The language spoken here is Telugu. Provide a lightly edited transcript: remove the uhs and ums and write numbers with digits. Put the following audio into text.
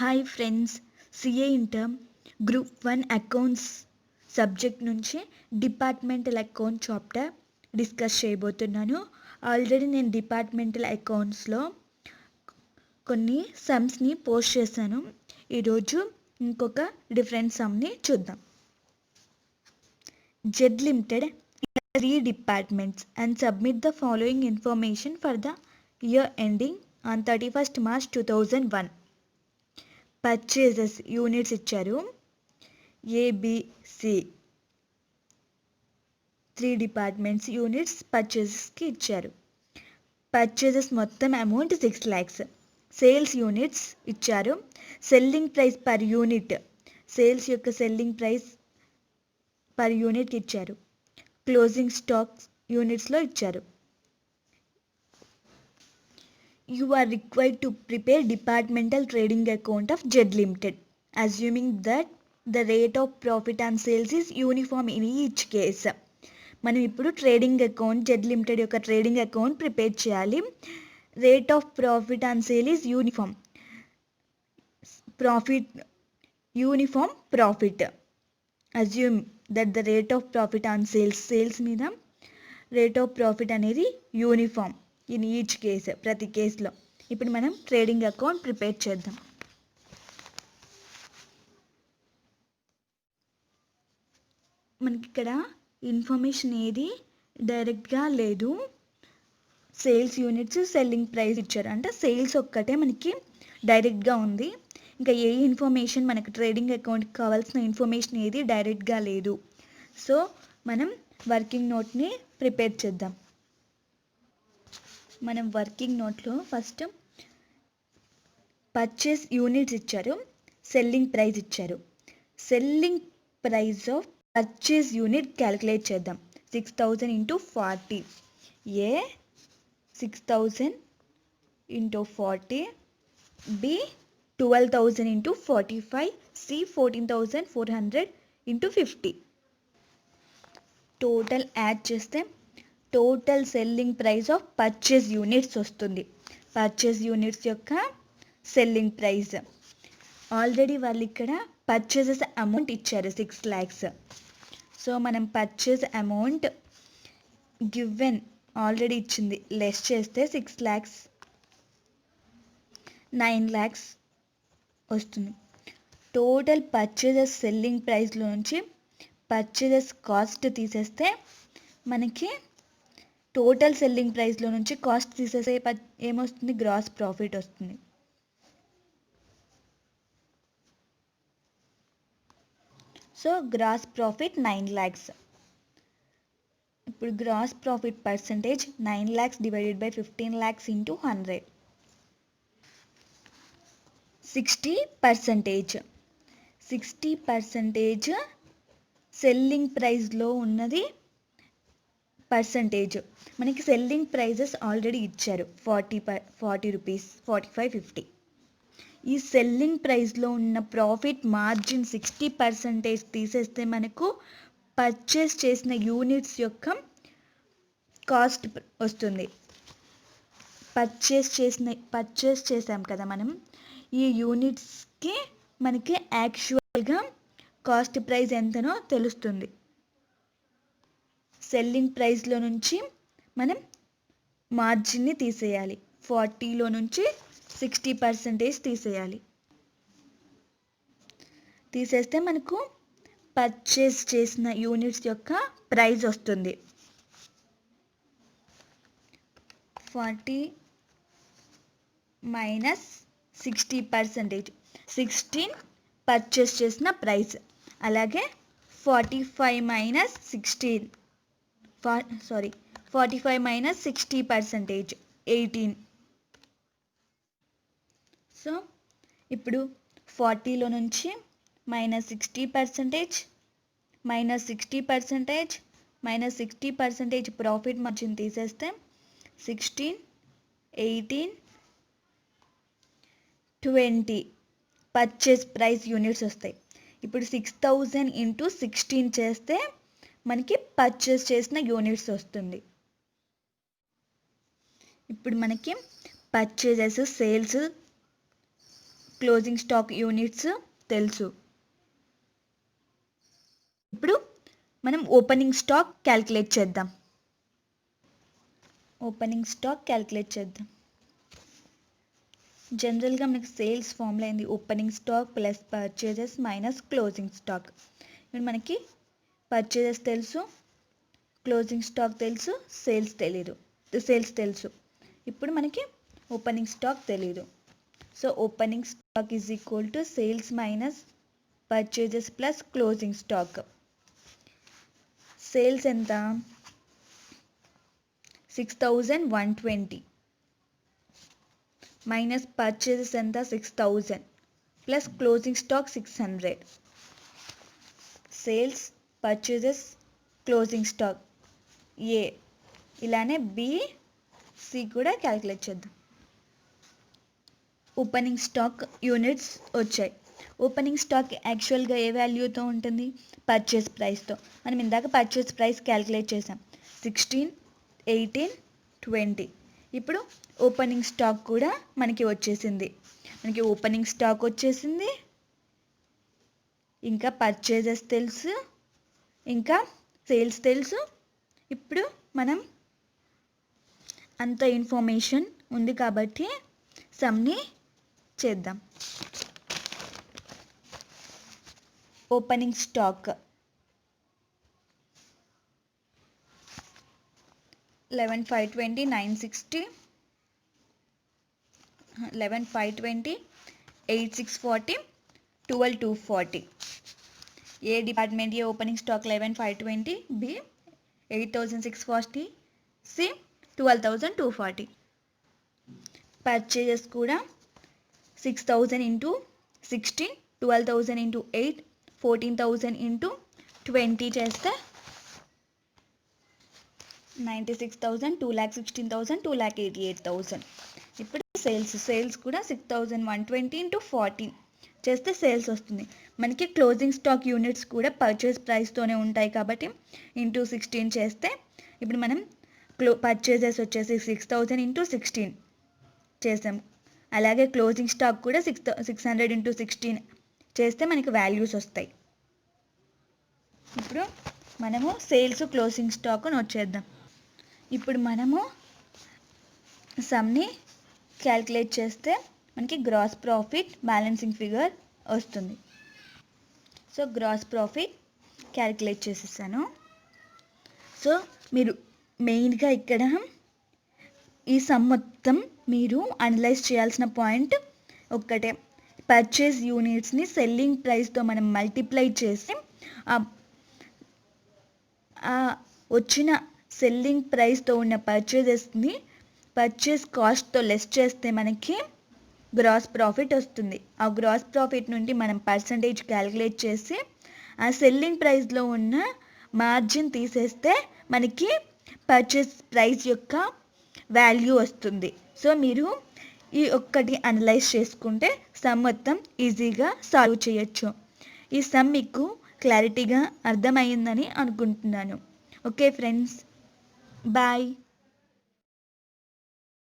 Hi friends, CA inter group 1 accounts subject నుంచి డిపార్ట్మెంటల్ అకౌంట్ చాప్టర్ డిస్కస్ చేయబోతున్నాను. ఆల్రెడీ నేను డిపార్ట్మెంటల్ అకౌంట్స్లో కొన్ని సమ్స్ని పోస్ట్ చేశాను. ఈరోజు ఇంకొక డిఫరెంట్ సమ్ని చూద్దాం. Z limited 3 departments and submit the following information for the year ending on 31st March 2001. Purchases units ఇచ్చారు. ఏబిసి 3 డిపార్ట్మెంట్స్ యూనిట్స్ పర్చేజెస్కి ఇచ్చారు. పర్చేజెస్ మొత్తం అమౌంట్ 6 lakhs. సేల్స్ యూనిట్స్ ఇచ్చారు. Selling price per unit, sales యొక్క సెల్లింగ్ ప్రైస్ పర్ యూనిట్ ఇచ్చారు. క్లోజింగ్ స్టాక్స్ యూనిట్స్లో ఇచ్చారు. You are required to prepare departmental trading account of Z Limited, assuming that the rate of profit on sales is uniform in each case. మనం ఇప్పుడు ట్రేడింగ్ అకౌంట్ జెడ్ లిమిటెడ్ యొక్క ట్రేడింగ్ అకౌంట్ ప్రిపేర్ చేయాలి. Rate of profit on sale is uniform. Uniform profit. Assume that the rate of profit on sales మీద రేట్ ఆఫ్ ప్రాఫిట్ అనేది యూనిఫామ్ ఇన్ ఈచ్ కేస్, ప్రతి కేసులో. ఇప్పుడు మనం ట్రేడింగ్ అకౌంట్ ప్రిపేర్ చేద్దాం. మనకి ఇక్కడ ఇన్ఫర్మేషన్ ఏది డైరెక్ట్గా లేదు. సేల్స్ యూనిట్స్, సెల్లింగ్ ప్రైస్ ఇచ్చారు, అంటే సేల్స్ ఒక్కటే మనకి డైరెక్ట్గా ఉంది. ఇంకా ఏ ఇన్ఫర్మేషన్ మనకు ట్రేడింగ్ అకౌంట్కి కావాల్సిన ఇన్ఫర్మేషన్ ఏది డైరెక్ట్గా లేదు. సో మనం వర్కింగ్ నోట్ని ప్రిపేర్ చేద్దాం. మనం వర్కింగ్ నోట్లో ఫస్ట్ పర్చేస్ యూనిట్స్ ఇచ్చారు, సెల్లింగ్ ప్రైస్ ఇచ్చారు. Selling price of purchase unit calculate చేద్దాం. 6000 into 40. A 6000 into 40. B 12000 into 45. C 14400 into 50. Total add చేస్తే total selling price of purchase units వస్తుంది. పర్చేస్ యూనిట్స్ యొక్క సెల్లింగ్ ప్రైస్. ఆల్రెడీ వాళ్ళు ఇక్కడ పర్చేసెస్ అమౌంట్ ఇచ్చారు 6 lakhs. సో మనం పర్చేస్ అమౌంట్ గివెన్ ఆల్రెడీ ఇచ్చింది, లెస్ చేస్తే 6 lakhs 9 lakhs వస్తుంది. టోటల్ పర్చేసెస్ సెల్లింగ్ ప్రైస్లో నుంచి పర్చేసెస్ కాస్ట్ తీసేస్తే మనకి టోటల్ సెల్లింగ్ ప్రైస్లో నుంచి కాస్ట్ తీసేస్తే ఏమొస్తుంది? గ్రాస్ ప్రాఫిట్ వస్తుంది. So gross profit 9 lakhs. ఇప్పుడు gross profit percentage 9 lakhs divided by 15 lakhs into 100. 60%. 60% selling ప్రైస్లో ఉన్నది పర్సంటేజ్. మనకి సెల్లింగ్ ప్రైజెస్ ఆల్రెడీ ఇచ్చారు 40 రూపీస్, 45, 50. ఈ సెల్లింగ్ ప్రైస్లో ఉన్న ప్రాఫిట్ మార్జిన్ 60% తీసేస్తే మనకు పర్చేస్ చేసిన యూనిట్స్ యొక్క కాస్ట్ వస్తుంది. పర్చేస్ చేసాం కదా మనం, ఈ యూనిట్స్కి మనకి యాక్చువల్గా కాస్ట్ ప్రైస్ ఎంతనో తెలుస్తుంది. సెల్లింగ్ ప్రైస్లో నుంచి మనం మార్జిన్ని తీసేయాలి. 40లో నుంచి 60% తీసేయాలి. తీసేస్తే మనకు పర్చేస్ చేసిన యూనిట్స్ యొక్క ప్రైస్ వస్తుంది. 40 మైనస్ 60%, 16 పర్చేస్ చేసిన ప్రైస్. అలాగే 45 మైనస్ 16, 45 మైనస్ 60%, 18. సో ఇప్పుడు 40లో నుంచి minus 60%, minus 60%, minus 60% profit margin తీసేస్తే 16, 18, 20 పర్చేస్ ప్రైస్ యూనిట్స్ వస్తాయి. ఇప్పుడు 6000 into 16 చేస్తే మనకి పర్చేస్ చేసిన యూనిట్స్ వస్తుంది. ఇప్పుడు మనకి purchases, sales closing stock units తెలుసు. ఇప్పుడు మనం ఓపెనింగ్ స్టాక్ క్యాల్కులేట్ చేద్దాం. జనరల్గా మనకి సేల్స్ ఫార్ములా ఏంది? Opening stock plus purchases minus closing stock. ఇప్పుడు మనకి పర్చేజెస్ తెలుసు, క్లోజింగ్ స్టాక్ తెలుసు, సేల్స్ తెలుసు. ఇప్పుడు మనకి ఓపెనింగ్ స్టాక్ తెలియదు. So opening stock is equal to sales minus purchases plus closing stock. Sales ఎంత? 6120 మైనస్ పర్చేజెస్ ఎంత? 6000 plus closing stock 600. Sales, purchases, closing stock A, ఇలానే బి, సి కూడా క్యాలిక్యులేట్ చేద్దాం. ఓపెనింగ్ స్టాక్ యూనిట్స్ వచ్చాయి. ఓపెనింగ్ స్టాక్ యాక్చువల్గా ఏ వాల్యూతో ఉంటుంది? పర్చేస్ ప్రైస్తో. మనం ఇందాక పర్చేస్ ప్రైస్ క్యాలిక్యులేట్ చేసాం, 16, 18, 20. ఇప్పుడు ఓపెనింగ్ స్టాక్ కూడా మనకి వచ్చేసింది. మనకి ఓపెనింగ్ స్టాక్ వచ్చేసింది, ఇంకా పర్చేజెస్ తెలుసు, ఇంకా సేల్స్ తెలుసు. ఇప్పుడు మనం అంత ఇన్ఫర్మేషన్ ఉంది కాబట్టి సమ్ని చేద్దాం. Opening stock 11,520, 960, 11,520, 8,640, 12,240. A department? A opening stock 11,520, B 8,640, C 12,240. Purchases కూడా 6,000 ఇంటూ 16, 12,000 ఇంటూ 8, 14,000 ఇంటూ 20 చేస్తే 96,000, 2,16,000, 2,88,000. ఇప్పుడు సేల్స్ కూడా 6,120 ఇంటూ 14 చేస్తే సేల్స్ వస్తుంది. మనకి క్లోజింగ్ స్టాక్ యూనిట్స్ కూడా పర్చేస్ ప్రైస్తోనే ఉంటాయి కాబట్టి ఇంటూ 16 చేస్తే ఇప్పుడు మనం పర్చేజెస్ వచ్చేసి 6,000 ఇంటూ 16 చేసాం. అలాగే క్లోజింగ్ స్టాక్ కూడా 600 ఇంటూ 16 చేస్తే మనకి వాల్యూస్ వస్తాయి. ఇప్పుడు మనము సేల్స్, క్లోజింగ్ స్టాక్ నోట్ చేద్దాం. ఇప్పుడు మనము సమ్ని క్యాల్కులేట్ చేస్తే మనకి గ్రాస్ ప్రాఫిట్ బ్యాలెన్సింగ్ ఫిగర్ వస్తుంది. సో గ్రాస్ ప్రాఫిట్ క్యాల్కులేట్ చేసేసాను. సో మీరు మెయిన్గా ఇక్కడ ఈ సమ్ మొత్తం మీరు అనలైజ్ చేయాల్సిన పాయింట్ ఒక్కటే. పర్చేజ్ యూనిట్స్ని సెల్లింగ్ ప్రైస్తో మనం మల్టిప్లై చేసి వచ్చిన సెల్లింగ్ ప్రైస్తో ఉన్న పర్చేజెస్ని పర్చేజ్ కాస్ట్తో లెస్ చేస్తే మనకి గ్రాస్ ప్రాఫిట్ వస్తుంది. ఆ గ్రాస్ ప్రాఫిట్ నుండి మనం పర్సంటేజ్ క్యాలిక్యులేట్ చేసి ఆ సెల్లింగ్ ప్రైస్లో ఉన్న మార్జిన్ తీసేస్తే మనకి పర్చేజ్ ప్రైస్ యొక్క వాల్యూ వస్తుంది. సో మీరు ఈ ఒక్కటి అనలైజ్ చేసుకుంటే సమ్ మొత్తం ఈజీగా సాల్వ్ చేయొచ్చు. ఈ సమ్ మీకు క్లారిటీగా అర్థమైందని అనుకుంటున్నాను. Okay friends, bye.